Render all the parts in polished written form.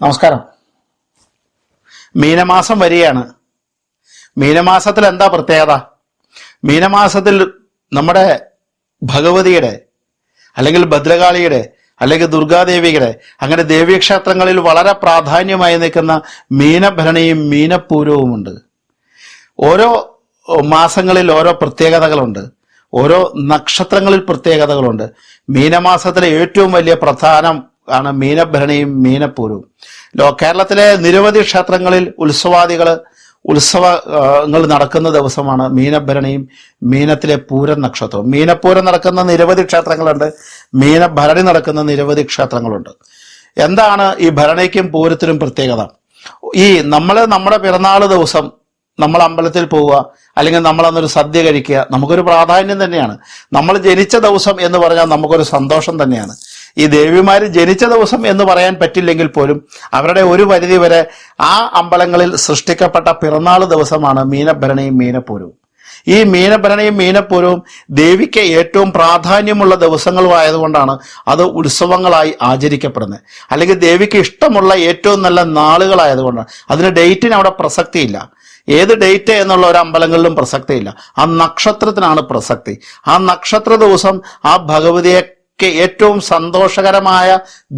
നമസ്കാരം. മീനമാസം വരികയാണ്. മീനമാസത്തിൽ എന്താ പ്രത്യേകത? മീനമാസത്തിൽ നമ്മുടെ ഭഗവതിയുടെ അല്ലെങ്കിൽ ഭദ്രകാളിയുടെ അല്ലെങ്കിൽ ദുർഗാദേവിയുടെ അങ്ങനെ ദേവീക്ഷേത്രങ്ങളിൽ വളരെ പ്രാധാന്യമായി നിൽക്കുന്ന മീനഭരണിയും മീനപ്പൂരവുമുണ്ട്. ഓരോ മാസങ്ങളിൽ ഓരോ പ്രത്യേകതകളുണ്ട്, ഓരോ നക്ഷത്രങ്ങളിൽ പ്രത്യേകതകളുണ്ട്. മീനമാസത്തിലെ ഏറ്റവും വലിയ പ്രധാനം ആണ് മീനഭരണിയും മീനപ്പൂരവും. കേരളത്തിലെ നിരവധി ക്ഷേത്രങ്ങളിൽ ഉത്സവങ്ങൾ നടക്കുന്ന ദിവസമാണ് മീനഭരണിയും മീനത്തിലെ പൂരം നക്ഷത്രവും. മീനപ്പൂരം നടക്കുന്ന നിരവധി ക്ഷേത്രങ്ങളുണ്ട്, മീനഭരണി നടക്കുന്ന നിരവധി ക്ഷേത്രങ്ങളുണ്ട്. എന്താണ് ഈ ഭരണിക്കും പൂരത്തിനും പ്രത്യേകത? നമ്മുടെ പിറന്നാൾ ദിവസം നമ്മൾ അമ്പലത്തിൽ പോവുക, അല്ലെങ്കിൽ നമ്മൾ അന്നൊരു സദ്യ കഴിക്കുക, നമുക്കൊരു പ്രാധാന്യം തന്നെയാണ്. നമ്മൾ ജനിച്ച ദിവസം എന്ന് പറഞ്ഞാൽ നമുക്കൊരു സന്തോഷം തന്നെയാണ്. ഈ ദേവിമാര് ജനിച്ച ദിവസം എന്ന് പറയാൻ പറ്റില്ലെങ്കിൽ പോലും അവരുടെ ഒരു പരിധി വരെ ആ അമ്പലങ്ങളിൽ സൃഷ്ടിക്കപ്പെട്ട പിറന്നാൾ ദിവസമാണ് മീനഭരണിയും മീനപ്പൂരവും. ഈ മീനഭരണിയും മീനപ്പൂരവും ദേവിക്ക് ഏറ്റവും പ്രാധാന്യമുള്ള ദിവസങ്ങളുമായതുകൊണ്ടാണ് അത് ഉത്സവങ്ങളായി ആചരിക്കപ്പെടുന്നത്. അല്ലെങ്കിൽ ദേവിക്ക് ഇഷ്ടമുള്ള ഏറ്റവും നല്ല നാളുകളായതുകൊണ്ടാണ്. അതിന് ഡേറ്റിന് അവിടെ പ്രസക്തിയില്ല. ഏത് ഡേറ്റ് എന്നുള്ള ഒരു അമ്പലങ്ങളിലും പ്രസക്തിയില്ല. ആ നക്ഷത്രത്തിനാണ് പ്രസക്തി. ആ നക്ഷത്ര ദിവസം ആ ഭഗവതിയെ ഏറ്റവും സന്തോഷകരമായ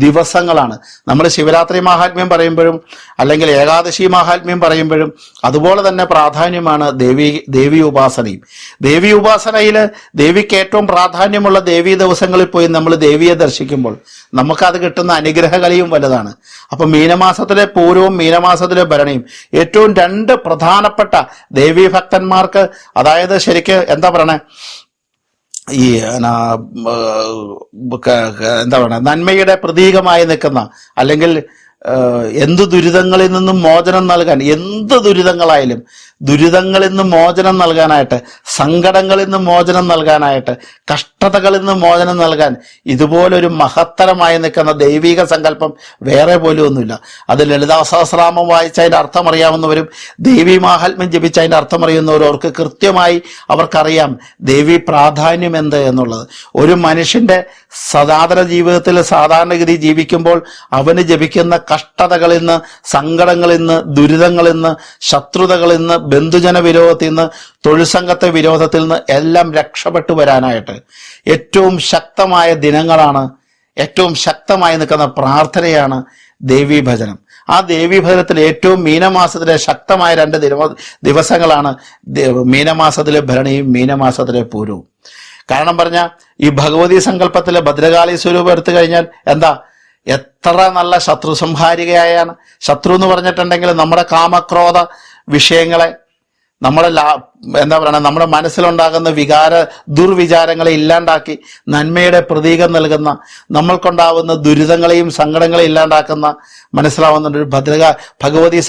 ദിവസങ്ങളാണ്. നമ്മൾ ശിവരാത്രി മഹാത്മ്യം പറയുമ്പോഴും അല്ലെങ്കിൽ ഏകാദശി മഹാത്മ്യം പറയുമ്പോഴും അതുപോലെ തന്നെ പ്രാധാന്യമാണ് ദേവി ഉപാസനയും. ദേവി ഉപാസനയിൽ ദേവിക്ക് ഏറ്റവും പ്രാധാന്യമുള്ള ദേവീ ദിവസങ്ങളിൽ പോയി നമ്മൾ ദേവിയെ ദർശിക്കുമ്പോൾ നമുക്കത് കിട്ടുന്ന അനുഗ്രഹകലയും വലുതാണ്. അപ്പൊ മീനമാസത്തിലെ പൂരവും മീനമാസത്തിലെ ഭരണിയും ഏറ്റവും രണ്ട് പ്രധാനപ്പെട്ട ദേവീ ഭക്തന്മാർക്ക്, അതായത് ശരിക്ക് എന്താ പറയണേ, ഈ എന്താ പറയുക, നന്മയുടെ പ്രതീകമായി നിൽക്കുന്ന, അല്ലെങ്കിൽ എന്ത് ദുരിതങ്ങളിൽ നിന്നും മോചനം നൽകാൻ, എന്ത് ദുരിതങ്ങളായാലും ദുരിതങ്ങളിൽ നിന്ന് മോചനം നൽകാനായിട്ട്, സങ്കടങ്ങളിൽ നിന്ന് മോചനം നൽകാനായിട്ട്, കഷ്ടതകളിൽ നിന്ന് മോചനം നൽകാൻ ഇതുപോലൊരു മഹത്തരമായി നിൽക്കുന്ന ദൈവിക സങ്കല്പം വേറെ പോലും ഒന്നുമില്ല. അത് ലളിതാ സഹസ്രനാമം വായിച്ച് അതിൻ്റെ അർത്ഥം അറിയാവുന്നവരും ദേവി മാഹാത്മ്യം ജപിച്ച് അതിൻ്റെ അർത്ഥം അറിയുന്നവരും അവർക്ക് കൃത്യമായി അവർക്കറിയാം ദേവി പ്രാധാന്യം എന്ത് എന്നുള്ളത്. ഒരു മനുഷ്യന്റെ സനാതന ജീവിതത്തിൽ സാധാരണഗതി ജീവിക്കുമ്പോൾ അവന് ജപിക്കുന്ന കഷ്ടതകളിൽ നിന്ന്, സങ്കടങ്ങളിൽ നിന്ന്, ദുരിതങ്ങളിൽ നിന്ന്, ശത്രുതകളിൽ നിന്ന്, ബന്ധുജന വിരോധത്തിൽ നിന്ന്, തൊഴിൽ സംഘത്തെ വിരോധത്തിൽ നിന്ന് എല്ലാം രക്ഷപ്പെട്ടു വരാനായിട്ട് ഏറ്റവും ശക്തമായ ദിനങ്ങളാണ്, ഏറ്റവും ശക്തമായി നിൽക്കുന്ന പ്രാർത്ഥനയാണ് ദേവീ ഭജനം. ആ ദേവീ ഭജനത്തിൽ ഏറ്റവും മീനമാസത്തിലെ ശക്തമായ രണ്ട് ദിവസങ്ങളാണ് മീനമാസത്തിലെ ഭരണിയും മീനമാസത്തിലെ പൂരവും. കാരണം പറഞ്ഞാൽ ഈ ഭഗവതി സങ്കല്പത്തിലെ ഭദ്രകാളി സ്വരൂപം എടുത്തു കഴിഞ്ഞാൽ എന്താ, എത്ര നല്ല ശത്രു സംഹാരികയാണ്. ശത്രു എന്ന് പറഞ്ഞിട്ടുണ്ടെങ്കിൽ നമ്മുടെ കാമക്രോധ വിഷയങ്ങളെ, നമ്മുടെ എന്താ പറയുക, നമ്മുടെ മനസ്സിലുണ്ടാകുന്ന ദുർവിചാരങ്ങളെ ഇല്ലാണ്ടാക്കി നന്മയുടെ പ്രതീകം നൽകുന്ന, നമ്മൾക്കുണ്ടാവുന്ന ദുരിതങ്ങളെയും സങ്കടങ്ങളെയും ഇല്ലാണ്ടാക്കുന്ന മനസ്സിലാവുന്ന ഒരു ഭഗവതി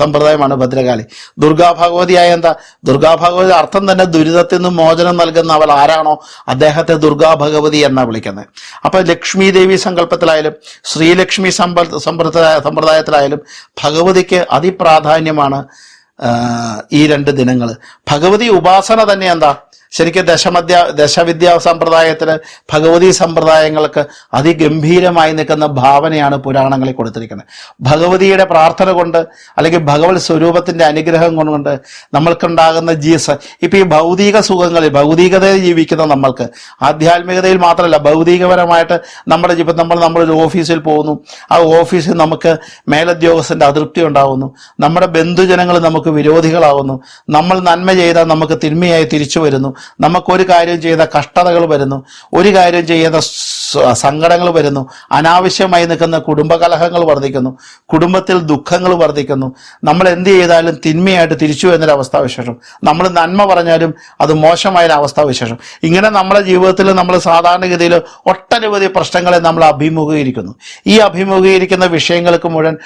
സമ്പ്രദായമാണ് ഭദ്രകാളി. ദുർഗാ ഭഗവതിയായ എന്താ, ദുർഗാ ഭഗവതി അർത്ഥം തന്നെ ദുരിതത്തിൽ നിന്ന് മോചനം നൽകുന്ന അവൾ ആരാണോ അദ്ദേഹത്തെ ദുർഗാ ഭഗവതി എന്നാണ് വിളിക്കുന്നത്. അപ്പൊ ലക്ഷ്മി ദേവി സങ്കല്പത്തിലായാലും ശ്രീലക്ഷ്മി സമ്പ്രദായത്തിലായാലും ഭഗവതിക്ക് അതിപ്രാധാന്യമാണ് ഈ രണ്ട് ദിനങ്ങൾ. ഭഗവതി ഉപാസന തന്നെ എന്താ, ശരിക്കും ദശവിദ്യാ സമ്പ്രദായത്തിന് ഭഗവതി സമ്പ്രദായങ്ങൾക്ക് അതിഗംഭീരമായി നിൽക്കുന്ന ഭാവനയാണ് പുരാണങ്ങളിൽ കൊടുത്തിരിക്കുന്നത്. ഭഗവതിയുടെ പ്രാർത്ഥന കൊണ്ട്, അല്ലെങ്കിൽ ഭഗവത് സ്വരൂപത്തിന്റെ അനുഗ്രഹം കൊണ്ട് നമ്മൾക്കുണ്ടാകുന്ന ഇപ്പൊ ഈ ഭൗതിക സുഖങ്ങളിൽ, ഭൗതികതയിൽ ജീവിക്കുന്ന നമ്മൾക്ക് ആധ്യാത്മികതയിൽ മാത്രമല്ല ഭൗതികപരമായിട്ട് നമ്മുടെ ജീവിതം, നമ്മളൊരു ഓഫീസിൽ പോകുന്നു, ആ ഓഫീസിൽ നമുക്ക് മേലുദ്യോഗസ്ഥന്റെ അതൃപ്തി ഉണ്ടാവുന്നു, നമ്മുടെ ബന്ധുജനങ്ങൾ നമുക്ക് വിരോധികളാവുന്നു, നമ്മൾ നന്മ ചെയ്താൽ നമുക്ക് തിന്മയായി തിരിച്ചു വരുന്നു, നമുക്കൊരു കാര്യം ചെയ്ത കഷ്ടതകൾ വരുന്നു, ഒരു കാര്യം ചെയ്ത സങ്കടങ്ങൾ വരുന്നു, അനാവശ്യമായി നിൽക്കുന്ന കുടുംബകലഹങ്ങൾ വർദ്ധിക്കുന്നു, കുടുംബത്തിൽ ദുഃഖങ്ങൾ വർദ്ധിക്കുന്നു, നമ്മൾ എന്ത് ചെയ്താലും തിന്മയായിട്ട് തിരിച്ചു വരുന്നൊരു അവസ്ഥാവിശേഷം, നമ്മൾ നന്മ പറഞ്ഞാലും അത് മോശമായൊരു അവസ്ഥാവിശേഷം. ഇങ്ങനെ നമ്മുടെ ജീവിതത്തിൽ നമ്മൾ സാധാരണഗതിയിൽ ഒട്ടനവധി പ്രശ്നങ്ങളെ നമ്മൾ അഭിമുഖീകരിക്കുന്നു. ഈ അഭിമുഖീകരിക്കുന്ന വിഷയങ്ങൾക്ക് മുഴുവൻ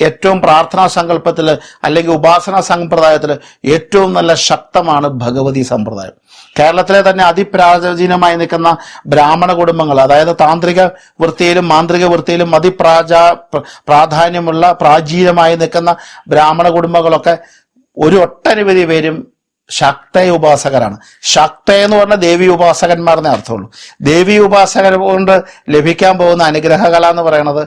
ഏറ്റവും പ്രാർത്ഥനാ സങ്കല്പത്തിൽ അല്ലെങ്കിൽ ഉപാസനാ സമ്പ്രദായത്തിൽ ഏറ്റവും നല്ല ശക്തമാണ് ഭഗവതി സമ്പ്രദായം. കേരളത്തിലെ തന്നെ അതിപ്രാചീനമായി നിൽക്കുന്ന ബ്രാഹ്മണ കുടുംബങ്ങൾ, അതായത് താന്ത്രിക വൃത്തിയിലും മാന്ത്രിക വൃത്തിയിലും പ്രാധാന്യമുള്ള പ്രാചീനമായി നിൽക്കുന്ന ബ്രാഹ്മണ കുടുംബങ്ങളൊക്കെ ഒരു ഒട്ടനവധി പേരും ശക്തയ ഉപാസകരാണ്. ശക്ത എന്ന് പറഞ്ഞാൽ ദേവി ഉപാസകന്മാരെന്നേ അർത്ഥമുള്ളൂ. ദേവി ഉപാസകർ കൊണ്ട് ലഭിക്കാൻ പോകുന്ന അനുഗ്രഹകല എന്ന് പറയുന്നത്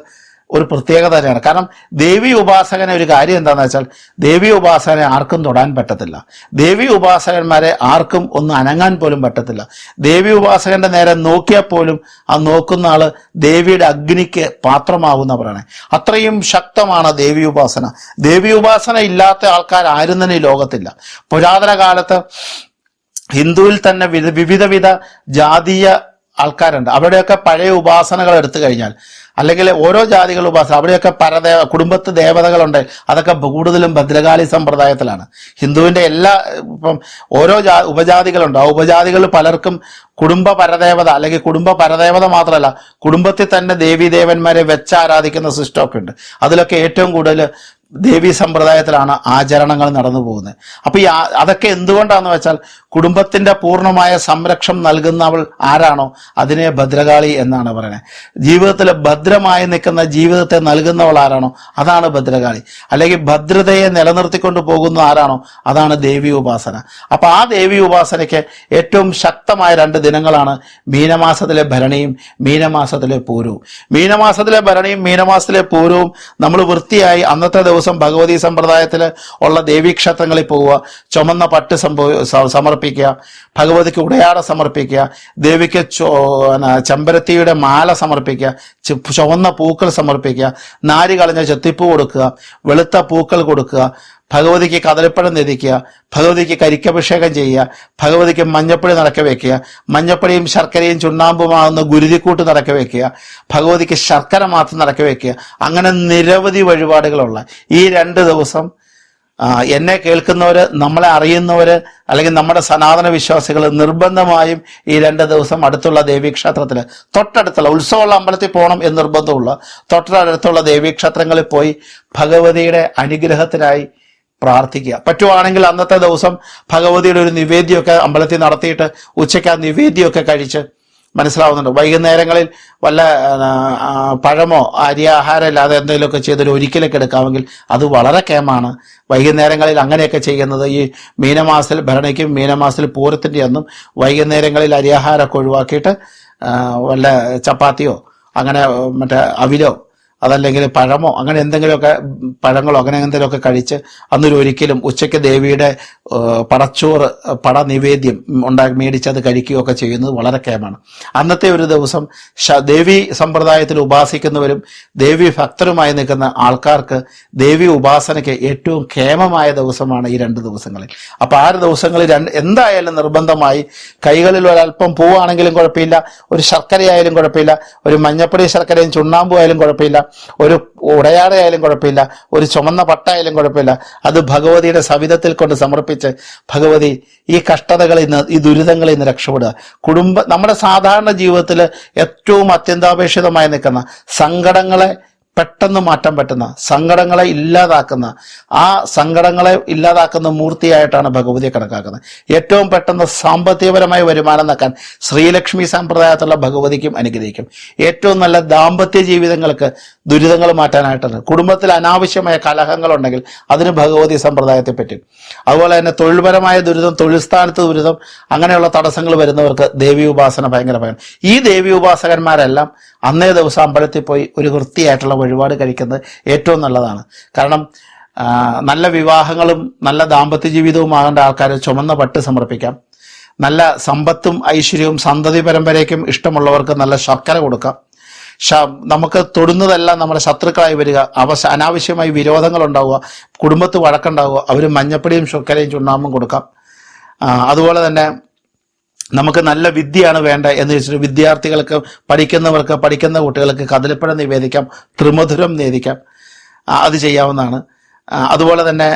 ഒരു പ്രത്യേകത തന്നെയാണ്. കാരണം ദേവി ഉപാസകനെ ഒരു കാര്യം എന്താണെന്ന് വെച്ചാൽ, ദേവി ഉപാസകനെ ആർക്കും തൊടാൻ പറ്റത്തില്ല. ദേവി ഉപാസകന്മാരെ ആർക്കും ഒന്ന് അനങ്ങാൻ പോലും പറ്റത്തില്ല. ദേവി ഉപാസകന്റെ നേരെ നോക്കിയാൽ പോലും ആ നോക്കുന്ന ആള് ദേവിയുടെ അഗ്നിക്ക് പാത്രമാകുന്നവരാണ്. അത്രയും ശക്തമാണ് ദേവി ഉപാസന. ദേവി ഉപാസന ഇല്ലാത്ത ആൾക്കാർ ആരും തന്നെ ഈ ലോകത്തില്ല. പുരാതന കാലത്ത് ഹിന്ദുവിൽ തന്നെ വിവിധ ജാതീയ ആൾക്കാരുണ്ട്. അവിടെയൊക്കെ പഴയ ഉപാസനകൾ എടുത്തു കഴിഞ്ഞാൽ, അല്ലെങ്കിൽ ഓരോ ജാതികൾ ഉപാസന, അവിടെയൊക്കെ കുടുംബത്ത് ദേവതകളുണ്ട്. അതൊക്കെ കൂടുതലും ഭദ്രകാളി സമ്പ്രദായത്തിലാണ്. ഹിന്ദുവിന്റെ ഇപ്പം ഓരോ ഉപജാതികളുണ്ട്. ആ ഉപജാതികൾ പലർക്കും കുടുംബ പരദേവത, അല്ലെങ്കിൽ കുടുംബ പരദേവത മാത്രമല്ല, കുടുംബത്തിൽ തന്നെ ദേവീദേവന്മാരെ വെച്ച് ആരാധിക്കുന്ന സിസ്റ്റമൊക്കെ ഉണ്ട്. അതിലൊക്കെ ഏറ്റവും കൂടുതൽ ദേവീ സമ്പ്രദായത്തിലാണ് ആചരണങ്ങൾ നടന്നു പോകുന്നത്. അപ്പൊ അതൊക്കെ എന്തുകൊണ്ടാണെന്ന് വെച്ചാൽ, കുടുംബത്തിന്റെ പൂർണ്ണമായ സംരക്ഷണം നൽകുന്നവൾ ആരാണോ അതിനെ ഭദ്രകാളി എന്നാണ് പറയുന്നത്. ജീവിതത്തിൽ ഭദ്രമായി നിൽക്കുന്ന ജീവിതത്തെ നൽകുന്നവൾ ആരാണോ അതാണ് ഭദ്രകാളി. അല്ലെങ്കിൽ ഭദ്രതയെ നിലനിർത്തിക്കൊണ്ട് പോകുന്ന ആരാണോ അതാണ് ദേവി ഉപാസന. അപ്പൊ ആ ദേവി ഉപാസനയ്ക്ക് ഏറ്റവും ശക്തമായ 2 ദിനങ്ങളാണ് മീനമാസത്തിലെ ഭരണിയും മീനമാസത്തിലെ പൂരവും. മീനമാസത്തിലെ ഭരണിയും മീനമാസത്തിലെ പൂരവും നമ്മൾ വൃത്തിയായി അന്നത്തെ ദിവസം ഭഗവതി സമ്പ്രദായത്തിൽ ഉള്ള ദേവീക്ഷേത്രങ്ങളിൽ പോവുക, ചുമന്ന പട്ട് സമർപ്പിക്കുക, ഭഗവതിക്ക് ഉടയാട സമർപ്പിക്കുക, ദേവിക്ക് ചെമ്പരത്തിയുടെ മാല സമർപ്പിക്കുക, ചുവന്ന പൂക്കൾ സമർപ്പിക്കുക, നാരി കളഞ്ഞ ചെത്തിപ്പൂ കൊടുക്കുക, വെളുത്ത പൂക്കൾ കൊടുക്കുക, ഭഗവതിക്ക് കദളിപ്പഴം നെതിക്കുക, ഭഗവതിക്ക് കരിക്കഭിഷേകം ചെയ്യുക, ഭഗവതിക്ക് മഞ്ഞപ്പൊടി നടക്കി വെക്കുക, മഞ്ഞപ്പൊടിയും ശർക്കരയും ചുണ്ണാമ്പുമാകുന്ന ഗുരുതിക്കൂട്ട് നടക്കി വെക്കുക, ഭഗവതിക്ക് ശർക്കര മാത്രം നടക്കി വെക്കുക. അങ്ങനെ നിരവധി വഴിപാടുകളുള്ള ഈ 2 ദിവസം എന്നെ കേൾക്കുന്നവര്, നമ്മളെ അറിയുന്നവര്, അല്ലെങ്കിൽ നമ്മുടെ സനാതന വിശ്വാസികൾ നിർബന്ധമായും ഈ 2 ദിവസം അടുത്തുള്ള ദേവീക്ഷേത്രത്തിൽ, തൊട്ടടുത്തുള്ള ഉത്സവമുള്ള അമ്പലത്തിൽ പോകണം എന്ന് നിർബന്ധമുള്ള തൊട്ടടുത്തുള്ള ദേവീക്ഷേത്രങ്ങളിൽ പോയി ഭഗവതിയുടെ അനുഗ്രഹത്തിനായി പ്രാർത്ഥിക്കുക. പറ്റുവാണെങ്കിൽ അന്നത്തെ ദിവസം ഭഗവതിയുടെ ഒരു നിവേദ്യമൊക്കെ അമ്പലത്തിൽ നടത്തിയിട്ട് ഉച്ചയ്ക്ക് ആ നിവേദ്യമൊക്കെ കഴിച്ച്, മനസ്സിലാവുന്നുണ്ട്, വൈകുന്നേരങ്ങളിൽ വല്ല പഴമോ അരിയാഹാരം ഇല്ലാതെ എന്തെങ്കിലുമൊക്കെ ചെയ്തൊരു ഒരിക്കലൊക്കെ എടുക്കാമെങ്കിൽ അത് വളരെ കേമാണ്. വൈകുന്നേരങ്ങളിൽ അങ്ങനെയൊക്കെ ചെയ്യുന്നത് ഈ മീനമാസത്തിൽ ഭരണിക്കും മീനമാസത്തിൽ പൂരത്തിൻ്റെ അന്നും വൈകുന്നേരങ്ങളിൽ അരിയാഹാരമൊക്കെ ഒഴിവാക്കിയിട്ട് വല്ല ചപ്പാത്തിയോ അങ്ങനെ മറ്റേ അവിലോ അതല്ലെങ്കിൽ പഴമോ അങ്ങനെ എന്തെങ്കിലുമൊക്കെ, പഴങ്ങളോ അങ്ങനെ എന്തെങ്കിലുമൊക്കെ കഴിച്ച് അന്നൊരു ഒരിക്കലും ഉച്ചയ്ക്ക് ദേവിയുടെ പടച്ചോറ് നിവേദ്യം മേടിച്ചത് കഴിക്കുകയൊക്കെ ചെയ്യുന്നത് വളരെ കേമാണ്. അന്നത്തെ ഒരു ദിവസം ദേവി സമ്പ്രദായത്തിൽ ഉപാസിക്കുന്നവരും ദേവി ഭക്തരുമായി നിൽക്കുന്ന ആൾക്കാർക്ക് ദേവി ഉപാസനയ്ക്ക് ഏറ്റവും കേമമായ ദിവസമാണ് ഈ 2 ദിവസങ്ങളിൽ. അപ്പൊ ആ ദിവസങ്ങളിൽ എന്തായാലും നിർബന്ധമായി കൈകളിൽ ഒരല്പം പൂവാണെങ്കിലും കുഴപ്പമില്ല, ഒരു ശർക്കരയായാലും കുഴപ്പമില്ല, ഒരു മഞ്ഞപ്പൊടി ശർക്കരയും ചുണ്ണാമ്പും ആയാലും കുഴപ്പമില്ല, ഒരു ഉടയാടയായാലും കുഴപ്പമില്ല, ഒരു ചുമന്ന പട്ടായാലും കുഴപ്പമില്ല, അത് ഭഗവതിയുടെ സവിധത്തിൽ കൊണ്ട് സമർപ്പിച്ച് ഭഗവതി ഈ കഷ്ടതകളിൽ നിന്ന്, ഈ ദുരിതങ്ങളിൽ നിന്ന് രക്ഷപ്പെടുക. നമ്മുടെ സാധാരണ ജീവിതത്തിൽ ഏറ്റവും അത്യന്താപേക്ഷിതമായി നിൽക്കുന്ന സങ്കടങ്ങളെ പെട്ടെന്ന് മാറ്റാൻ പറ്റുന്ന, സങ്കടങ്ങളെ ഇല്ലാതാക്കുന്ന മൂർത്തിയായിട്ടാണ് ഭഗവതിയെ കണക്കാക്കുന്നത്. ഏറ്റവും പെട്ടെന്ന് സാമ്പത്തികപരമായ വരുമാനം നേക്കാൻ ശ്രീലക്ഷ്മി സമ്പ്രദായത്തിലുള്ള ഭഗവതിക്കും അനുഗ്രഹിക്കും. ഏറ്റവും നല്ല ദാമ്പത്യ ജീവിതങ്ങൾക്ക് ദുരിതങ്ങൾ മാറ്റാനായിട്ടാണ്. കുടുംബത്തിൽ അനാവശ്യമായ കലഹങ്ങളുണ്ടെങ്കിൽ അതിന് ഭഗവതി സമ്പ്രദായത്തെ പറ്റും. അതുപോലെ തന്നെ തൊഴിൽപരമായ ദുരിതം, തൊഴിൽ സ്ഥാനത്ത് ദുരിതം, അങ്ങനെയുള്ള തടസ്സങ്ങൾ വരുന്നവർക്ക് ദേവി ഉപാസന ഭയങ്കരമാണ്. ഈ ദേവി ഉപാസകന്മാരെല്ലാം അന്നേ ദിവസം അമ്പലത്തിൽ പോയി ഒരു വൃത്തിയായിട്ടുള്ള വഴിപാട് കഴിക്കുന്നത് ഏറ്റവും നല്ലതാണ്. കാരണം നല്ല വിവാഹങ്ങളും നല്ല ദാമ്പത്യ ജീവിതവും ആകേണ്ട ആൾക്കാർ ചുമന്ന പട്ട് സമർപ്പിക്കാം. നല്ല സമ്പത്തും ഐശ്വര്യവും സന്തതി പരമ്പരയ്ക്കും ഇഷ്ടമുള്ളവർക്ക് നല്ല ശർക്കര കൊടുക്കാം. നമുക്ക് തൊടുന്നതെല്ലാം നമ്മുടെ ശത്രുക്കളായി വരിക, അനാവശ്യമായി വിരോധങ്ങൾ ഉണ്ടാവുക, കുടുംബത്ത് വഴക്കുണ്ടാവുക, അവർ മഞ്ഞപ്പൊടിയും ശർക്കരയും ചുണ്ണാമ്പും കൊടുക്കാം. അതുപോലെ തന്നെ നമുക്ക് നല്ല വിദ്യയാണ് വേണ്ട എന്ന് വെച്ചിട്ട് വിദ്യാർത്ഥികൾക്ക്, പഠിക്കുന്ന കുട്ടികൾക്ക് കദളിപ്പഴം നിവേദിക്കാം, ത്രിമധുരം നിവേദിക്കാം, അത് ചെയ്യാവുന്നതാണ്. അതുപോലെ തന്നെ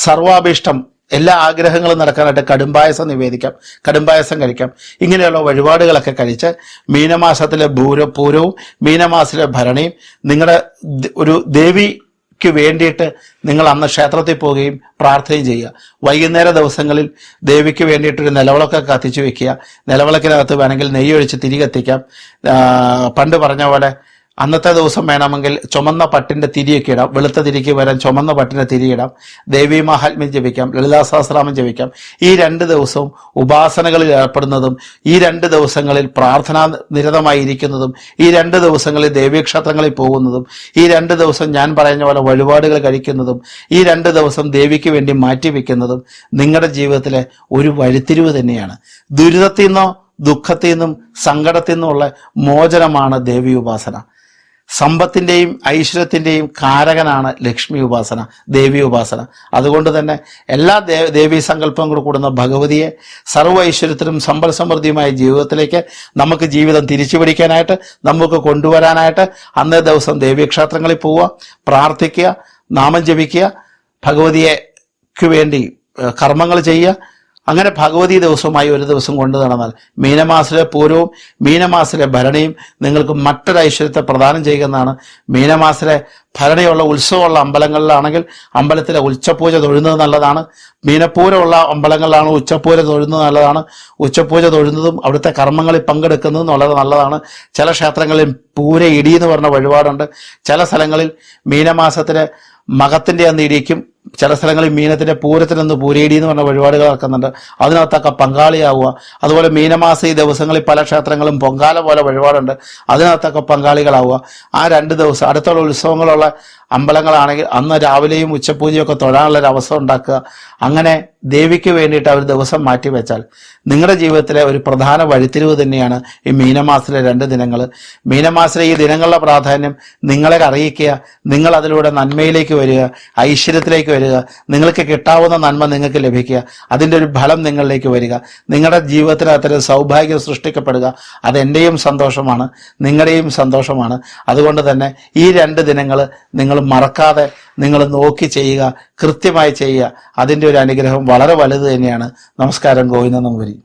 സർവാഭീഷ്ടം, എല്ലാ ആഗ്രഹങ്ങളും നടക്കാനായിട്ട് കടുംപായസം നിവേദിക്കാം, കടുംപായസം കഴിക്കാം. ഇങ്ങനെയുള്ള വഴിപാടുകളൊക്കെ കഴിച്ച് മീനമാസത്തിലെ പൂരവും മീനമാസത്തിലെ ഭരണിയും നിങ്ങളുടെ ഒരു ദേവിക്ക് വേണ്ടിയിട്ട് നിങ്ങൾ അന്ന് ക്ഷേത്രത്തിൽ പോവുകയും പ്രാർത്ഥനയും ചെയ്യുക. വൈകുന്നേര ദിവസങ്ങളിൽ ദേവിക്ക് വേണ്ടിയിട്ടൊരു നിലവിളക്ക് കത്തിച്ചു വെക്കുക. നിലവിളക്കിനകത്ത് വേണമെങ്കിൽ നെയ്യൊഴിച്ച് തിരി കത്തിക്കാം. പണ്ട് പറഞ്ഞ പോലെ അന്നത്തെ ദിവസം വേണമെങ്കിൽ ചുമന്ന പട്ടിന്റെ തിരിയൊക്കെ ഇടാം, വെളുത്ത തിരിക്ക് വരാൻ ചുമന്ന പട്ടിന്റെ തിരിയിടാം, ദേവീ മഹാത്മ്യം ജപിക്കാം, ലളിതാ സഹസ്രനാമം ജപിക്കാം. ഈ 2 ദിവസവും ഉപാസനകളിൽ ഏർപ്പെടുന്നതും ഈ 2 ദിവസങ്ങളിൽ പ്രാർത്ഥനാ നിരതമായിരിക്കുന്നതും ഈ 2 ദിവസങ്ങളിൽ ദേവീക്ഷേത്രങ്ങളിൽ പോകുന്നതും ഈ 2 ദിവസം ഞാൻ പറയുന്ന പോലെ വഴിപാടുകൾ കഴിക്കുന്നതും ഈ 2 ദിവസം ദേവിക്ക് വേണ്ടി മാറ്റിവെക്കുന്നതും നിങ്ങളുടെ ജീവിതത്തിലെ ഒരു വഴിത്തിരിവ് തന്നെയാണ്. ദുരിതത്തിൽ നിന്നോ ദുഃഖത്തിൽ നിന്നും സങ്കടത്തിൽ നിന്നുമുള്ള മോചനമാണ് ദേവി ഉപാസന. സമ്പത്തിന്റെയും ഐശ്വര്യത്തിന്റെയും കാരകനാണ് ലക്ഷ്മി ഉപാസന, ദേവി ഉപാസന. അതുകൊണ്ട് തന്നെ എല്ലാ ദേവീ സങ്കല്പം കൂടെ കൂടുന്ന ഭഗവതിയെ സർവ്വ ഐശ്വര്യത്തിനും സമ്പൽ സമൃദ്ധിയുമായ ജീവിതത്തിലേക്ക് നമുക്ക് ജീവിതം തിരിച്ചു പിടിക്കാനായിട്ട്, നമുക്ക് കൊണ്ടുവരാനായിട്ട് അന്നേ ദിവസം ദേവീക്ഷേത്രങ്ങളിൽ പോവുക, പ്രാർത്ഥിക്കുക, നാമം ജപിക്കുക, ഭഗവതിക്ക് വേണ്ടി കർമ്മങ്ങൾ ചെയ്യുക. അങ്ങനെ ഭഗവതി ദിവസമായി ഒരു ദിവസം കൊണ്ടു നടന്നാൽ മീനമാസത്തിലെ പൂരവും മീനമാസത്തിലെ ഭരണിയും നിങ്ങൾക്ക് മറ്റൊരു ഐശ്വര്യത്തെ പ്രദാനം ചെയ്യുന്നതാണ്. മീനമാസത്തിലെ ഭരണിയുള്ള ഉത്സവമുള്ള അമ്പലങ്ങളിലാണെങ്കിൽ അമ്പലത്തിലെ ഉച്ചപൂജ തൊഴുന്നത് നല്ലതാണ്. മീനപ്പൂരമുള്ള അമ്പലങ്ങളിലാണ് ഉച്ചപൂജ തൊഴുന്നത് നല്ലതാണ്. ഉച്ചപൂജ തൊഴുന്നതും അവിടുത്തെ കർമ്മങ്ങളിൽ പങ്കെടുക്കുന്നതും വളരെ നല്ലതാണ്. ചില ക്ഷേത്രങ്ങളിൽ പൂര ഇടി എന്ന് പറഞ്ഞ വഴിപാടുണ്ട്. ചില സ്ഥലങ്ങളിൽ മീനമാസത്തിലെ മകത്തിന്റെ അന്ന് ഇടിക്കും, ചില സ്ഥലങ്ങളിൽ മീനത്തിന്റെ പൂരത്തിനൊന്ന് പൂരയിടി എന്ന് പറഞ്ഞ വഴിപാടുകൾ നടക്കുന്നുണ്ട്. അതിനകത്തൊക്കെ പങ്കാളിയാവുക. അതുപോലെ മീനമാസ ഈ ദിവസങ്ങളിൽ പല ക്ഷേത്രങ്ങളും പൊങ്കാല പോലെ വഴിപാടുണ്ട്, അതിനകത്തൊക്കെ പങ്കാളികളാവുക. ആ 2 ദിവസം അടുത്തുള്ള ഉത്സവങ്ങളുള്ള അമ്പലങ്ങളാണെങ്കിൽ അന്ന് രാവിലെയും ഉച്ചപൂജയൊക്കെ തൊഴാനുള്ള ഒരു അവസരം ഉണ്ടാക്കുക. അങ്ങനെ ദേവിക്ക് വേണ്ടിയിട്ട് അവർ ദിവസം മാറ്റി വെച്ചാൽ നിങ്ങളുടെ ജീവിതത്തിലെ ഒരു പ്രധാന വഴിത്തിരിവ് തന്നെയാണ് ഈ മീനമാസത്തിലെ 2 ദിനങ്ങൾ. മീനമാസത്തിലെ ഈ ദിനങ്ങളുടെ പ്രാധാന്യം നിങ്ങളെ അറിയിക്കുക. നിങ്ങൾ അതിലൂടെ നന്മയിലേക്ക് വരിക, ഐശ്വര്യത്തിലേക്ക് വരിക, നിങ്ങൾക്ക് കിട്ടാവുന്ന നന്മ നിങ്ങൾക്ക് ലഭിക്കുക, അതിൻ്റെ ഒരു ഫലം നിങ്ങളിലേക്ക് വരിക, നിങ്ങളുടെ ജീവിതത്തിനകത്തൊരു സൗഭാഗ്യം സൃഷ്ടിക്കപ്പെടുക. അതെൻ്റെയും സന്തോഷമാണ്, നിങ്ങളുടെയും സന്തോഷമാണ്. അതുകൊണ്ട് തന്നെ ഈ 2 ദിനങ്ങൾ നിങ്ങൾ മറക്കാതെ നിങ്ങൾ നോക്കി ചെയ്യുക, കൃത്യമായി ചെയ്യുക. അതിൻ്റെ ഒരു അനുഗ്രഹം വളരെ വലുത് തന്നെയാണ്. നമസ്കാരം. ഗോവിന്ദൻ നമ്പൂതിരി.